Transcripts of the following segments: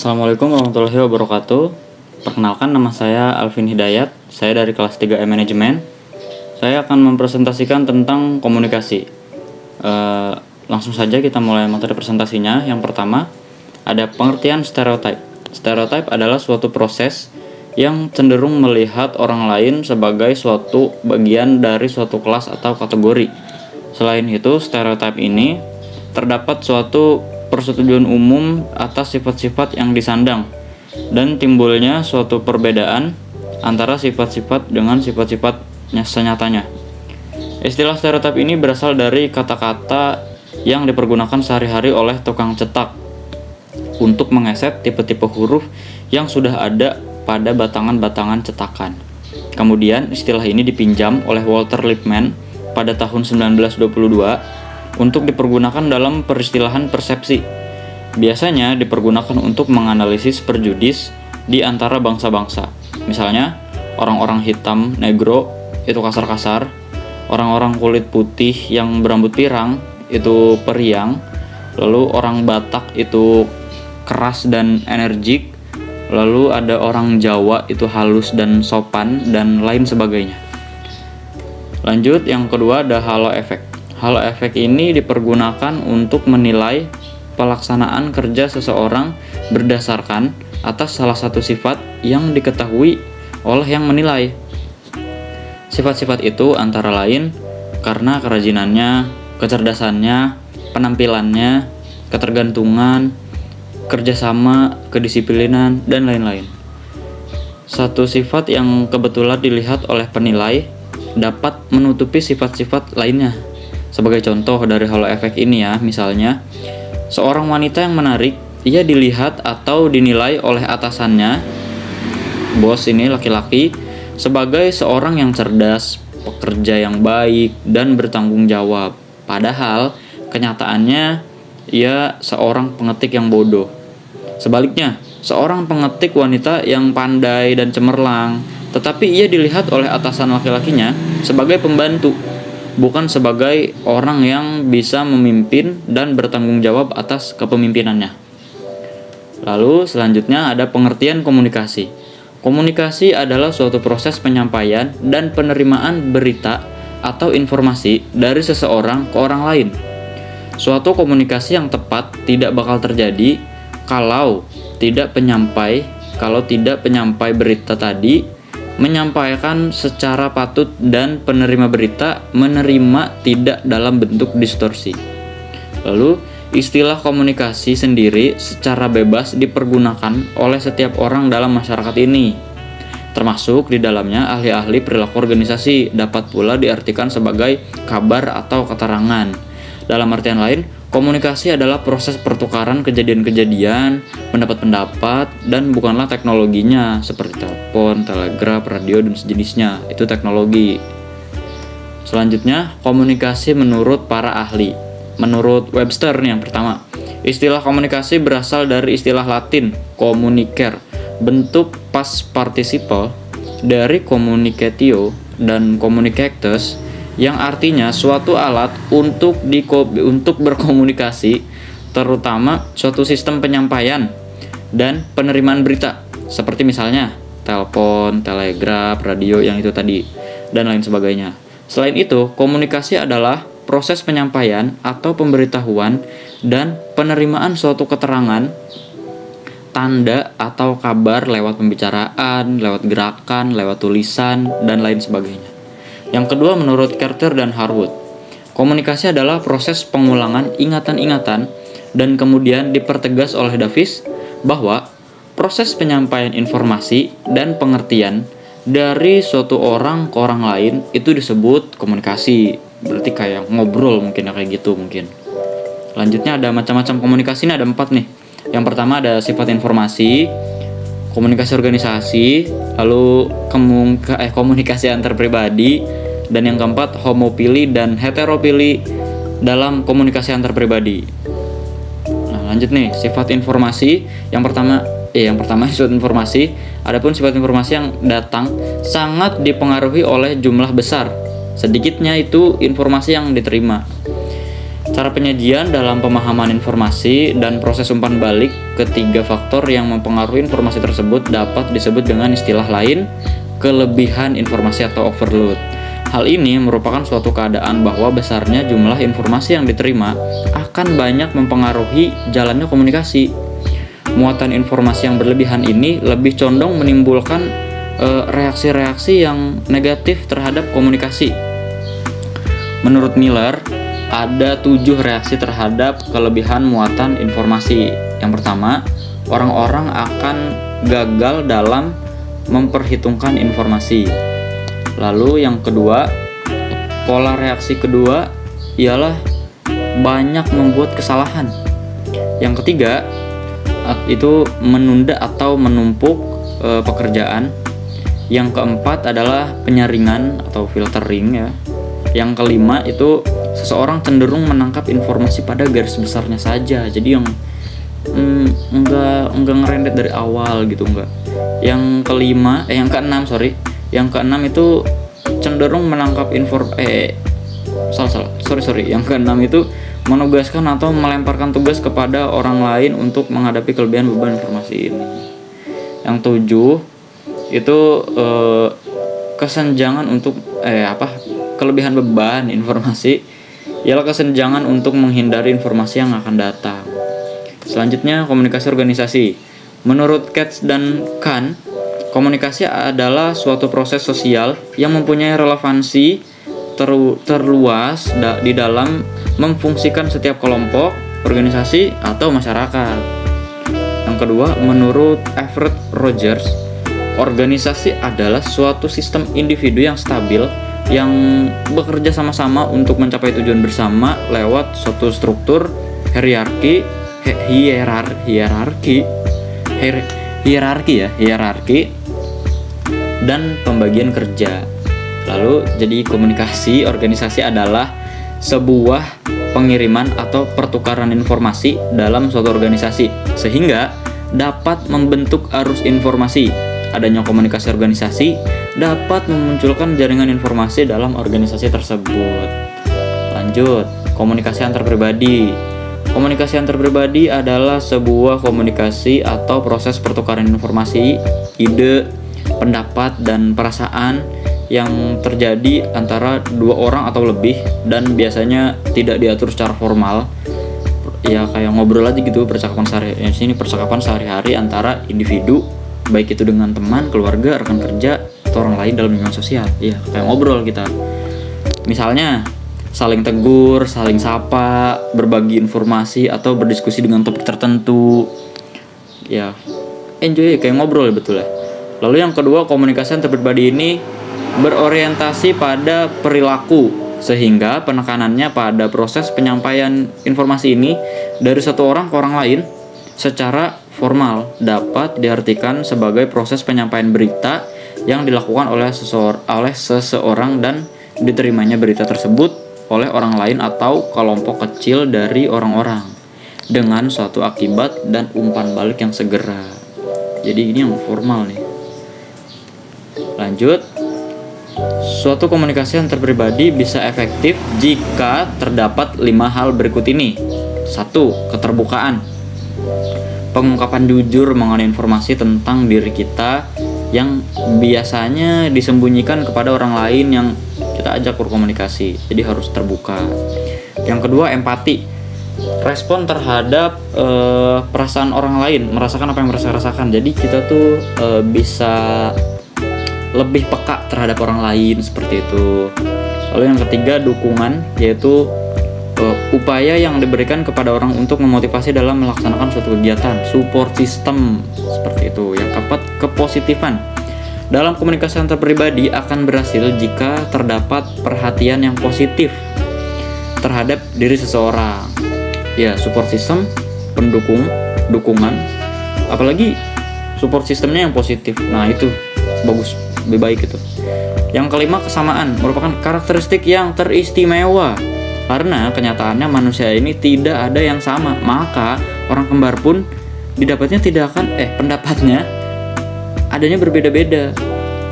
Assalamualaikum warahmatullahi wabarakatuh. Perkenalkan, nama saya Alvin Hidayat. Saya dari kelas 3E Manajemen. Saya akan mempresentasikan tentang komunikasi. Langsung saja kita mulai materi presentasinya. Yang pertama, ada pengertian stereotype. Stereotype adalah suatu proses yang cenderung melihat orang lain sebagai suatu bagian dari suatu kelas atau kategori. Selain itu, stereotype ini terdapat suatu persetujuan umum atas sifat-sifat yang disandang dan timbulnya suatu perbedaan antara sifat-sifat dengan sifat-sifatnya senyatanya. Istilah stereotip ini berasal dari kata-kata yang dipergunakan sehari-hari oleh tukang cetak untuk mengeset tipe-tipe huruf yang sudah ada pada batangan-batangan cetakan. Kemudian istilah ini dipinjam oleh Walter Lippmann pada tahun 1922 untuk dipergunakan dalam peristilahan persepsi. Biasanya dipergunakan untuk menganalisis perjudis di antara bangsa-bangsa. Misalnya, orang-orang hitam negro itu kasar-kasar, orang-orang kulit putih yang berambut pirang itu periang, lalu orang Batak itu keras dan energik, lalu ada orang Jawa itu halus dan sopan, dan lain sebagainya. Lanjut, yang kedua ada halo effect. Halo efek ini dipergunakan untuk menilai pelaksanaan kerja seseorang berdasarkan atas salah satu sifat yang diketahui oleh yang menilai. Sifat-sifat itu antara lain karena kerajinannya, kecerdasannya, penampilannya, ketergantungan, kerjasama, kedisiplinan, dan lain-lain. Satu sifat yang kebetulan dilihat oleh penilai dapat menutupi sifat-sifat lainnya. Sebagai contoh dari halo efek ini ya, misalnya seorang wanita yang menarik, ia dilihat atau dinilai oleh atasannya, bos ini laki-laki, sebagai seorang yang cerdas, pekerja yang baik, dan bertanggung jawab. Padahal kenyataannya ia seorang pengetik yang bodoh. Sebaliknya, seorang pengetik wanita yang pandai dan cemerlang, tetapi ia dilihat oleh atasan laki-lakinya sebagai pembantu, bukan sebagai orang yang bisa memimpin dan bertanggung jawab atas kepemimpinannya. Lalu selanjutnya ada pengertian komunikasi. Komunikasi adalah suatu proses penyampaian dan penerimaan berita atau informasi dari seseorang ke orang lain. Suatu komunikasi yang tepat tidak bakal terjadi kalau tidak penyampai berita tadi menyampaikan secara patut dan penerima berita menerima tidak dalam bentuk distorsi. Lalu, istilah komunikasi sendiri secara bebas dipergunakan oleh setiap orang dalam masyarakat ini. Termasuk di dalamnya ahli-ahli perilaku organisasi, dapat pula diartikan sebagai kabar atau keterangan. Dalam artian lain, komunikasi adalah proses pertukaran kejadian-kejadian, pendapat-pendapat, dan bukanlah teknologinya seperti telepon, telegraf, radio, dan sejenisnya. Itu teknologi. Selanjutnya, komunikasi menurut para ahli. Menurut Webster nih yang pertama, istilah komunikasi berasal dari istilah Latin communicare, bentuk past participle dari communicatio dan communicatus, yang artinya suatu alat untuk berkomunikasi, terutama suatu sistem penyampaian dan penerimaan berita, seperti misalnya telepon, telegraf, radio yang itu tadi, dan lain sebagainya. Selain itu, komunikasi adalah proses penyampaian atau pemberitahuan dan penerimaan suatu keterangan, tanda atau kabar lewat pembicaraan, lewat gerakan, lewat tulisan, dan lain sebagainya. Yang kedua, menurut Carter dan Harwood, komunikasi adalah proses pengulangan ingatan-ingatan dan kemudian dipertegas oleh Davis bahwa proses penyampaian informasi dan pengertian dari suatu orang ke orang lain itu disebut komunikasi. Berarti kayak ngobrol mungkin ya, kayak gitu mungkin. Lanjutnya ada macam-macam komunikasi, ini ada 4 nih. Yang pertama ada sifat informasi, komunikasi organisasi, lalu komunikasi antar pribadi, dan yang keempat homopili dan heteropili dalam komunikasi antar pribadi. Nah, lanjut nih, sifat informasi. Yang pertama sifat informasi. Adapun sifat informasi yang datang sangat dipengaruhi oleh jumlah besar. Sedikitnya itu informasi yang diterima. Cara penyajian dalam pemahaman informasi dan proses umpan balik ketiga faktor yang mempengaruhi informasi tersebut dapat disebut dengan istilah lain kelebihan informasi atau overload. Hal ini merupakan suatu keadaan bahwa besarnya jumlah informasi yang diterima akan banyak mempengaruhi jalannya komunikasi. Muatan informasi yang berlebihan ini lebih condong menimbulkan reaksi-reaksi yang negatif terhadap komunikasi. Menurut Miller, ada 7 reaksi terhadap kelebihan muatan informasi. Yang pertama, orang-orang akan gagal dalam memperhitungkan informasi. Lalu yang kedua, pola reaksi kedua ialah banyak membuat kesalahan. Yang ketiga, itu menunda atau menumpuk pekerjaan. Yang keempat adalah penyaringan atau filtering ya. Yang kelima itu seseorang cenderung menangkap informasi pada garis besarnya saja. Jadi yang enggak ngerendet dari awal gitu enggak. Yang keenam itu cenderung menangkap Yang keenam itu menugaskan atau melemparkan tugas kepada orang lain untuk menghadapi kelebihan beban informasi ini. Yang 7 itu kesenjangan untuk kelebihan beban informasi ialah kesenjangan untuk menghindari informasi yang akan datang. Selanjutnya, komunikasi organisasi. Menurut Katz dan Kahn, komunikasi adalah suatu proses sosial yang mempunyai relevansi terluas di dalam memfungsikan setiap kelompok, organisasi, atau masyarakat. Yang kedua, menurut Everett Rogers, organisasi adalah suatu sistem individu yang stabil yang bekerja sama-sama untuk mencapai tujuan bersama lewat suatu struktur hierarki dan pembagian kerja. Lalu jadi komunikasi organisasi adalah sebuah pengiriman atau pertukaran informasi dalam suatu organisasi sehingga dapat membentuk arus informasi. Adanya komunikasi organisasi dapat memunculkan jaringan informasi dalam organisasi tersebut. Lanjut, komunikasi antar pribadi. Komunikasi antar pribadi adalah sebuah komunikasi atau proses pertukaran informasi, ide, pendapat, dan perasaan yang terjadi antara dua orang atau lebih dan biasanya tidak diatur secara formal. Ya kayak ngobrol aja gitu, percakapan sehari-hari antara individu, baik itu dengan teman, keluarga, rekan kerja, atau orang lain dalam lingkungan sosial. Ya kayak ngobrol kita. Misalnya saling tegur, saling sapa, berbagi informasi atau berdiskusi dengan topik tertentu. Ya, enjoy kayak ngobrol ya, betul ya. Lalu yang kedua, komunikasi antar pribadi ini berorientasi pada perilaku sehingga penekanannya pada proses penyampaian informasi ini dari satu orang ke orang lain secara formal dapat diartikan sebagai proses penyampaian berita yang dilakukan oleh seseorang dan diterimanya berita tersebut oleh orang lain atau kelompok kecil dari orang-orang dengan suatu akibat dan umpan balik yang segera. Jadi ini yang formal nih. Lanjut, suatu komunikasi antar pribadi bisa efektif jika terdapat 5 hal berikut ini. 1. Keterbukaan. Pengungkapan jujur mengenai informasi tentang diri kita yang biasanya disembunyikan kepada orang lain yang kita ajak berkomunikasi, jadi harus terbuka. Yang kedua, empati. Respon terhadap perasaan orang lain, merasakan apa yang mereka rasakan. Jadi kita tuh bisa lebih peka terhadap orang lain seperti itu. Lalu yang ketiga, dukungan, yaitu upaya yang diberikan kepada orang untuk memotivasi dalam melaksanakan suatu kegiatan, support system seperti itu. Yang keempat, kepositifan. Dalam komunikasi antar pribadi akan berhasil jika terdapat perhatian yang positif terhadap diri seseorang. Ya, support system, dukungan, apalagi support sistemnya yang positif. Nah, itu bagus, lebih baik itu. Yang kelima, kesamaan merupakan karakteristik yang teristimewa. Karena kenyataannya manusia ini tidak ada yang sama, maka orang kembar pun didapatnya pendapatnya adanya berbeda-beda.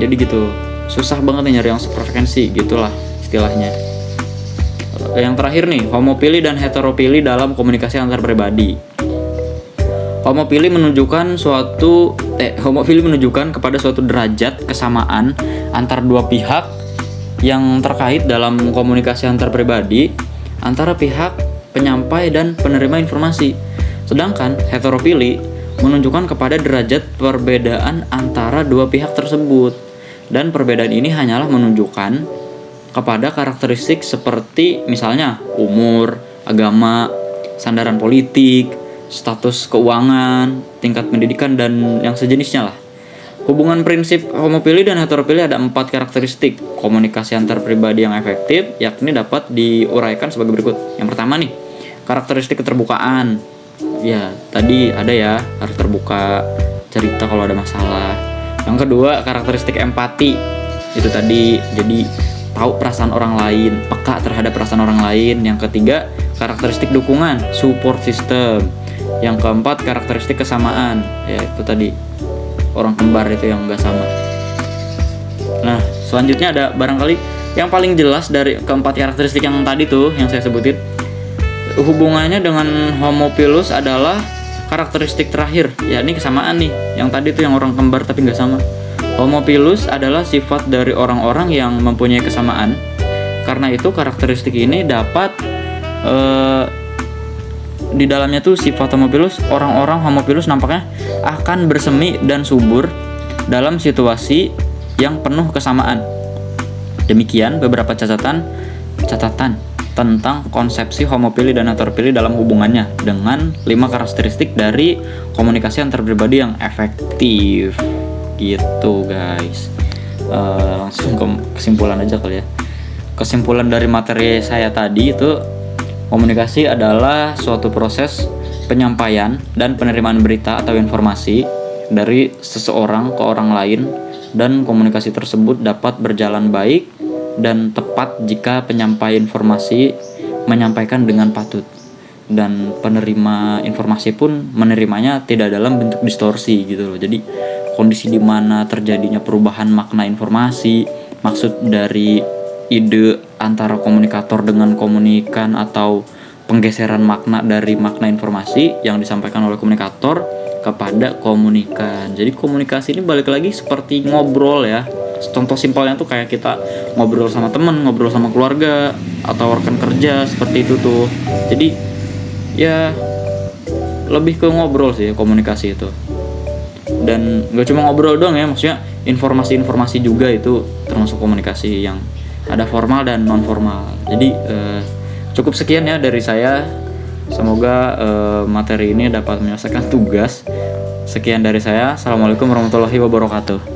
Jadi gitu, susah banget nih nyari yang sefrekuensi, gitulah istilahnya. Yang terakhir nih, homopili dan heteropili dalam komunikasi antar pribadi. Homopili menunjukkan kepada suatu derajat kesamaan antar dua pihak yang terkait dalam komunikasi antar pribadi antara pihak penyampai dan penerima informasi. Sedangkan heteropili menunjukkan kepada derajat perbedaan antara dua pihak tersebut. Dan perbedaan ini hanyalah menunjukkan kepada karakteristik seperti misalnya umur, agama, sandaran politik, status keuangan, tingkat pendidikan, dan yang sejenisnya lah. Hubungan prinsip homopili dan heteropili ada 4 karakteristik komunikasi antar pribadi yang efektif, yakni dapat diuraikan sebagai berikut. Yang pertama nih, karakteristik keterbukaan. Ya, tadi ada ya, harus terbuka, cerita kalau ada masalah. Yang kedua, karakteristik empati. Itu tadi, jadi tahu perasaan orang lain, peka terhadap perasaan orang lain. Yang ketiga, karakteristik dukungan, support system. Yang keempat, karakteristik kesamaan. Ya, itu tadi, orang kembar itu yang enggak sama. Nah, selanjutnya ada barangkali yang paling jelas dari keempat karakteristik yang tadi tuh, yang saya sebutin. Hubungannya dengan homopilus adalah karakteristik terakhir, yakni kesamaan nih. Yang tadi tuh yang orang kembar tapi enggak sama. Homopilus adalah sifat dari orang-orang yang mempunyai kesamaan. Karena itu karakteristik ini dapat di dalamnya tuh sifat homopilus, orang-orang homopilus nampaknya akan bersemi dan subur dalam situasi yang penuh kesamaan. Demikian beberapa catatan tentang konsepsi homopili dan heteropili dalam hubungannya dengan 5 karakteristik dari komunikasi antar pribadi yang efektif. Gitu guys. Langsung ke kesimpulan aja kali ya. Kesimpulan dari materi saya tadi itu, komunikasi adalah suatu proses penyampaian dan penerimaan berita atau informasi dari seseorang ke orang lain, dan komunikasi tersebut dapat berjalan baik dan tepat jika penyampai informasi menyampaikan dengan patut, dan penerima informasi pun menerimanya tidak dalam bentuk distorsi gitu loh. Jadi kondisi di mana terjadinya perubahan makna informasi, maksud dari ide antara komunikator dengan komunikan, atau penggeseran makna dari makna informasi yang disampaikan oleh komunikator kepada komunikan. Jadi komunikasi ini balik lagi seperti ngobrol ya. Contoh simpelnya tuh kayak kita ngobrol sama temen, ngobrol sama keluarga, atau rekan kerja, seperti itu tuh. Jadi ya lebih ke ngobrol sih komunikasi itu. Dan gak cuma ngobrol doang ya, maksudnya informasi-informasi juga itu termasuk komunikasi yang ada formal dan non formal. Jadi cukup sekian ya dari saya. Semoga materi ini dapat menyelesaikan tugas. Sekian dari saya. Assalamualaikum warahmatullahi wabarakatuh.